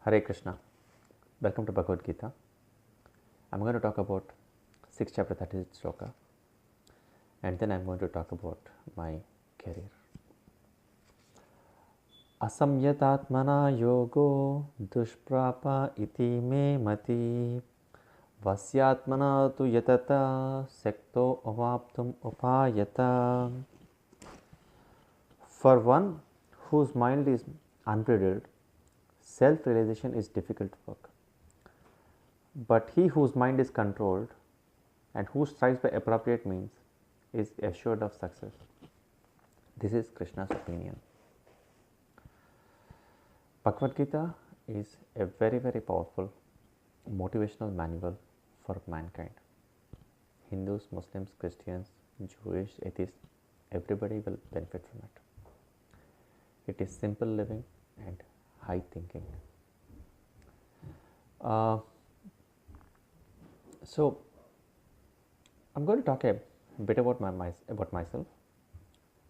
Hare Krishna. Welcome to Bhagavadgita. I'm going to talk about 6th chapter 36th sloka, and then I'm going to talk about my career. Asamyatatmana yogo dushprapa iti me mati vasyatmana tu yatata sekto avaptum upayata. For one whose mind is unbridled, self-realization is difficult work. But he whose mind is controlled and who strives by appropriate means is assured of success. This is Krishna's opinion. Bhagavad-gita is a very, very powerful motivational manual for mankind. Hindus, Muslims, Christians, Jewish, atheists, everybody will benefit from it. It is simple living and high thinking. So, I'm going to talk a bit about myself,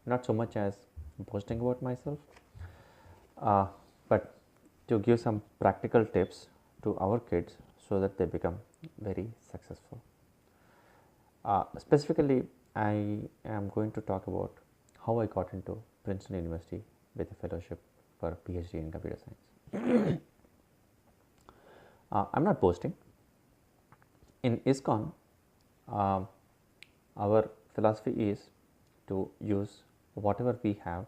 not so much as boasting about myself, but to give some practical tips to our kids so that they become very successful. Specifically, I am going to talk about how I got into Princeton University with a fellowship for PhD in computer science. I'm not boasting. In ISKCON, our philosophy is to use whatever we have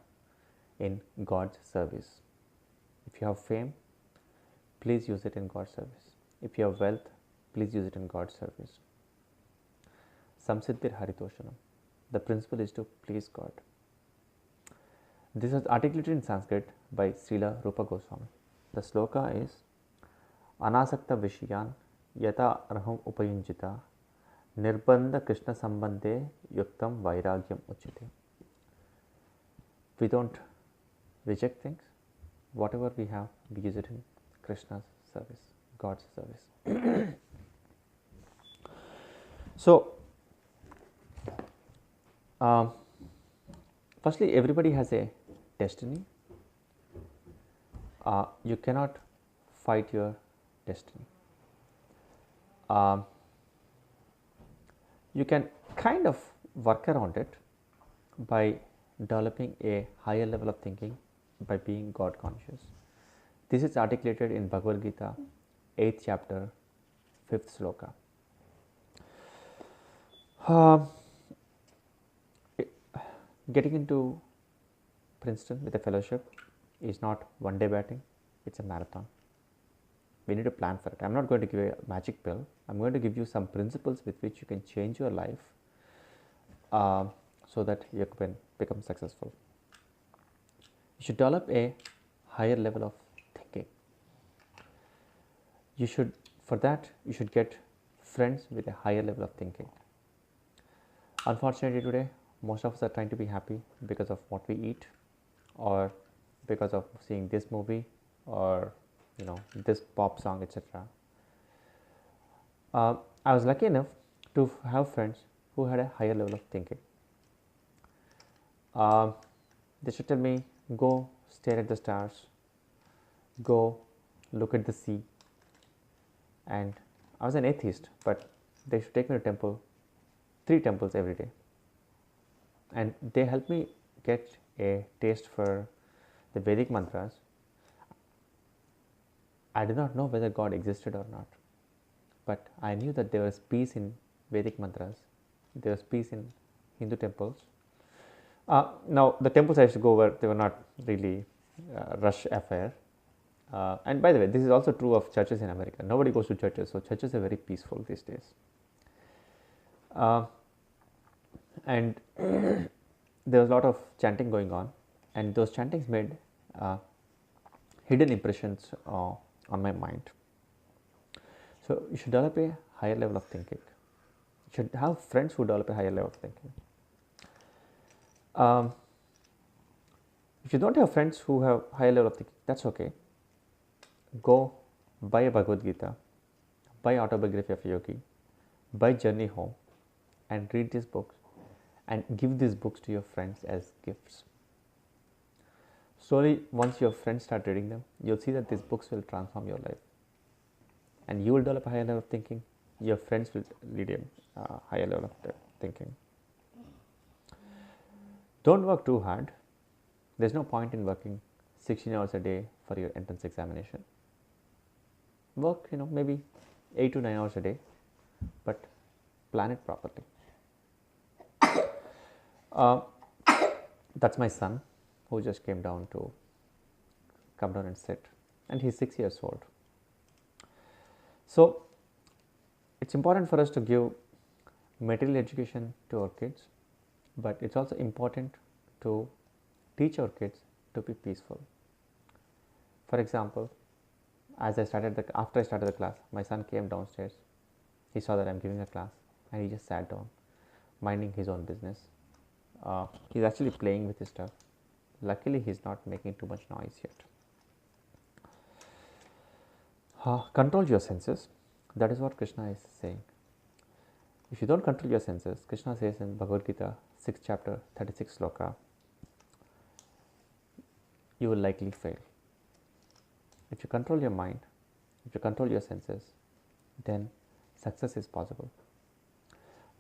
in God's service. If you have fame, please use it in God's service. If you have wealth, please use it in God's service. Samsiddhir Haritoshanam. The principle is to please God. This was articulated in Sanskrit by Srila Rupa Goswami. The sloka is Anasakta Vishayan Yata Arham Upayunjita Nirbandha Krishna Sambandhe Yuktam Vairagyam Uchite. We don't reject things. Whatever we have, we use it in Krishna's service, God's service. So, firstly, everybody has a destiny. You cannot fight your destiny. You can kind of work around it by developing a higher level of thinking by being God conscious. This is articulated in Bhagavad Gita, 8th chapter, 5th sloka. Getting into Princeton with a fellowship is not one day batting, it's a marathon. We need to plan for it. I'm not going to give you a magic pill. I'm going to give you some principles with which you can change your life so that you can become successful. You should develop a higher level of thinking. For that, you should get friends with a higher level of thinking. Unfortunately, today, most of us are trying to be happy because of what we eat, or because of seeing this movie, or this pop song, etc. I was lucky enough to have friends who had a higher level of thinking. They should tell me, go stare at the stars, go look at the sea. And I was an atheist, but they should take me to temple, 3 temples every day. And they helped me get a taste for the Vedic mantras. I did not know whether God existed or not, but I knew that there was peace in Vedic mantras, there was peace in Hindu temples. Now, the temples I used to go were, they were not really rush affair. And by the way, this is also true of churches in America. Nobody goes to churches, so churches are very peaceful these days. And there was a lot of chanting going on, and those chantings made hidden impressions on my mind. So, you should develop a higher level of thinking. You should have friends who develop a higher level of thinking. If you don't have friends who have higher level of thinking, that's okay. Go buy a Bhagavad-gita, buy Autobiography of a Yogi, buy Journey Home, and read these books, and give these books to your friends as gifts. Slowly, once your friends start reading them, you'll see that these books will transform your life. And you will develop a higher level of thinking. Your friends will lead a higher level of thinking. Don't work too hard. There's no point in working 16 hours a day for your entrance examination. Work, maybe 8 to 9 hours a day, but plan it properly. That's my son who just came down and sit, and he's 6 years old. So it's important for us to give material education to our kids, but it's also important to teach our kids to be peaceful. For example, after I started the class, my son came downstairs. He saw that I'm giving a class, and he just sat down, minding his own business. He's actually playing with his stuff. Luckily, he's not making too much noise yet. Control your senses. That is what Krishna is saying. If you don't control your senses, Krishna says in Bhagavadgita, 6th chapter, 36th sloka, you will likely fail. If you control your mind, if you control your senses, then success is possible.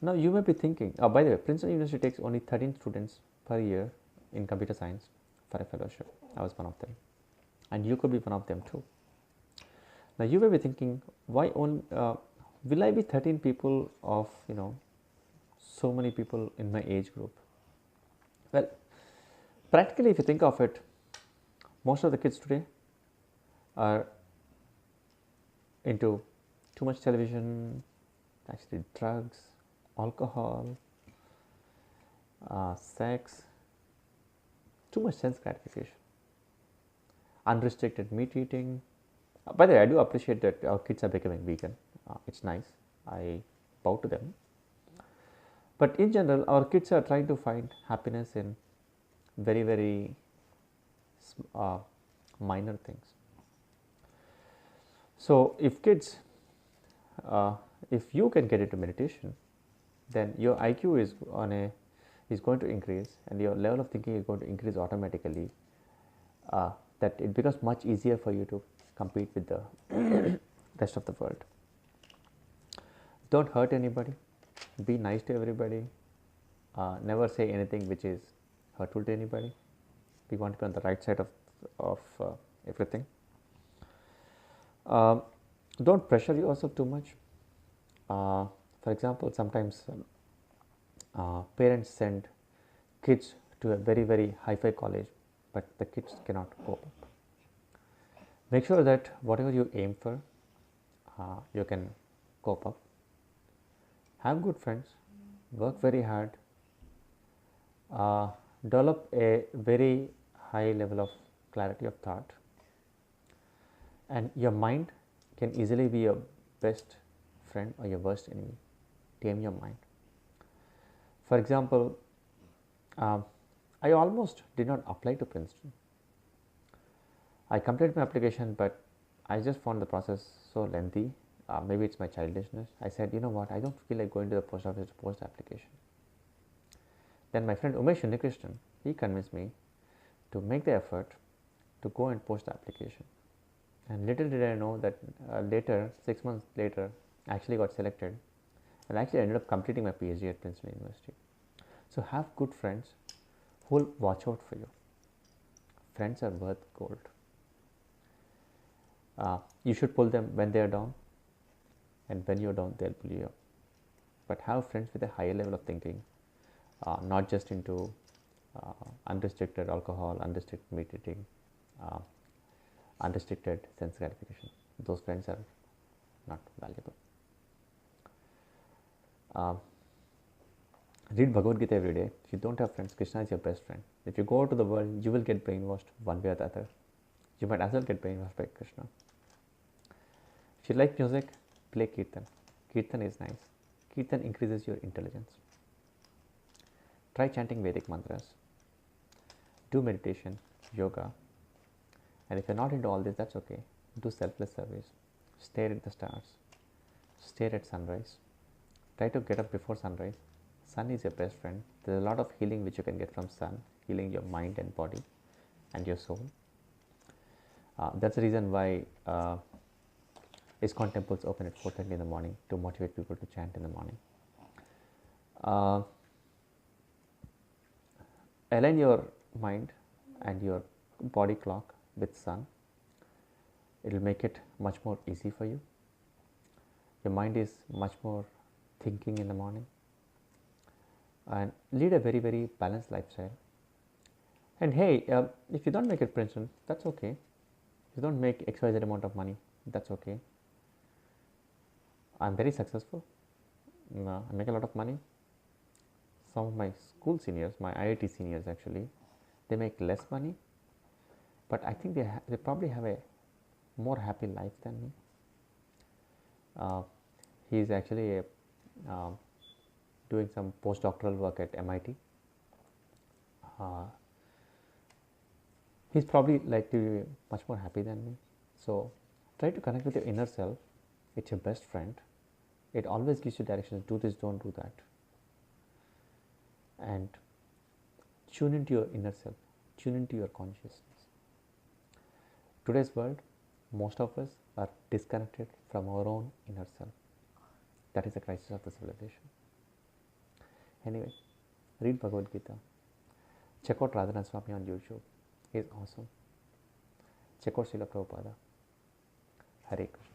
Now you may be thinking, by the way, Princeton University takes only 13 students per year in computer science for a fellowship. I was one of them, and you could be one of them too. Now you may be thinking, why only will I be 13 people of so many people in my age group? Well, practically, if you think of it, most of the kids today are into too much television, actually drugs, alcohol, sex, too much sense gratification, unrestricted meat eating. By the way, I do appreciate that our kids are becoming vegan. It's nice. I bow to them. But in general, our kids are trying to find happiness in very, very minor things. So, if kids, if you can get into meditation, then your IQ is going to increase, and your level of thinking is going to increase automatically. That it becomes much easier for you to compete with the rest of the world. Don't hurt anybody. Be nice to everybody. Never say anything which is hurtful to anybody. We want to be on the right side of everything. Don't pressure yourself too much. For example, sometimes parents send kids to a very, very hi-fi college, but the kids cannot cope up. Make sure that whatever you aim for, you can cope up. Have good friends, work very hard, develop a very high level of clarity of thought, and your mind can easily be your best friend or your worst enemy. Tame your mind. For example, I almost did not apply to Princeton. I completed my application, but I just found the process so lengthy. Maybe it's my childishness. I said, you know what, I don't feel like going to the post office to post the application. Then my friend Umesh Unnikrishnan, he convinced me to make the effort to go and post the application. And little did I know that later, 6 months later, I actually got selected, and actually ended up completing my PhD at Princeton University. So have good friends who will watch out for you. Friends are worth gold. You should pull them when they are down, and when you're down, they'll pull you up. But have friends with a higher level of thinking, not just into unrestricted alcohol, unrestricted meat eating, unrestricted sense gratification. Those friends are not valuable. Read Bhagavadgita every day. If you don't have friends, Krishna is your best friend. If you go out to the world, you will get brainwashed one way or the other. You might as well get brainwashed by Krishna. If you like music, play Kirtan. Kirtan is nice. Kirtan increases your intelligence. Try chanting Vedic mantras. Do meditation, yoga. And if you're not into all this, that's okay. Do selfless service. Stare at the stars. Stare at sunrise. Try to get up before sunrise. Sun is your best friend. There's a lot of healing which you can get from sun, healing your mind and body. and your soul. That's the reason why ISKCON temples open at 4:30 in the morning to motivate people to chant in the morning. Align your mind and your body clock with sun. It will make it much more easy for you. Your mind is much more thinking in the morning, and lead a very, very balanced lifestyle. And hey, if you don't make it Princeton, that's okay. If you don't make XYZ amount of money, that's okay. I'm very successful. I make a lot of money. Some of my school seniors, my IIT seniors actually, they make less money, but I think they probably have a more happy life than me. He is actually doing some postdoctoral work at MIT. He's probably like to be much more happy than me. So try to connect with your inner self. It's your best friend. It always gives you directions. Do this, don't do that. And tune into your inner self. Tune into your consciousness. Today's world, most of us are disconnected from our own inner self. That is the crisis of the civilization. Anyway, read Bhagavadgita. Check out Radhanath Swami on YouTube. He is awesome. Check out Srila Prabhupada. Hare Krishna.